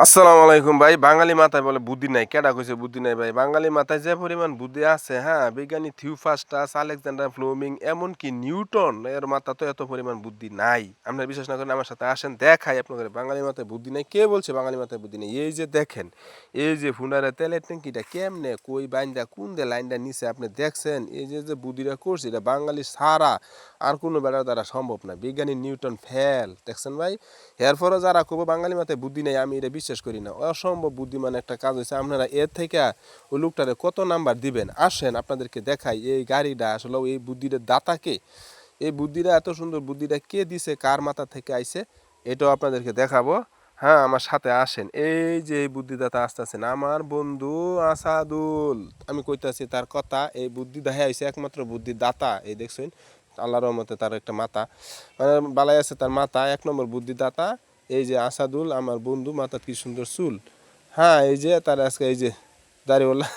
আসসালামু আলাইকুম ভাই। বাঙালি মাথায় বলে বুদ্ধি নাই। কেডা কইছে বুদ্ধি নাই ভাই? বাঙালি মাথায় যে পরিমাণ বুদ্ধি আছে, হ্যাঁ? বিজ্ঞানী থিওফাস্টাস, আলেকজান্ডার ফ্লেমিং এমনকি নিউটন এর মাথা তো এত পরিমাণ বুদ্ধি নাই। আপনারা বিশ্বাস না করেন আমার সাথে আসেন দেখাই আপনাদের বাঙালি মাথায় বুদ্ধি নাই। কে বলছে বাঙালি মাথায় বুদ্ধি নেই? এই যে দেখেন, এই যে ফুনারে তেলের ট্যাংকিটা কেমনে কই বাইন্দা কোন দে লাইনটা নিছে আপনি দেখছেন? এই যে বুদ্ধিটা করছে এটা বাঙালি ছাড়া আর কোনো বেটার দ্বারা সম্ভব না। বিজ্ঞানী নিউটন ফেল। দেখছেন ভাই? এরপরও যারা খুব বাঙালি মাথায় বুদ্ধি নেই আমি এটা বিশ্বাস করি না। অসম্ভব বুদ্ধিমান একটা কাজ হয়েছে। আপনারা এর থেকে ওই লোকটারে কত নাম্বার দিবেন? আসেন আপনাদেরকে দেখাই এই গাড়িটা আসলে এই বুদ্ধিটার দাতাকে, এই বুদ্ধিটা এত সুন্দর বুদ্ধিটা কে দিছে, কার মাথা থেকে আইছে এটাও আপনাদেরকে দেখাবো। হ্যাঁ, আমার সাথে আসেন। এই যে এই বুদ্ধিদাতা আসতেছেন আমার বন্ধু আসাদুল। আমি কইতাছি তার কথা। এই বুদ্ধি দেখা হয়েছে একমাত্র বুদ্ধির দাতা। এই দেখছেন আল্লাহর রহমতে তার একটা মাথা মানে বালাই আছে, তার মাথা এক নম্বর বুদ্ধিদাতা। এই যে আসাদুল আমার বন্ধু, মাথা কি সুন্দর চুল। হ্যাঁ, এই যে তার আজকে এই যে দাড়িওয়ালা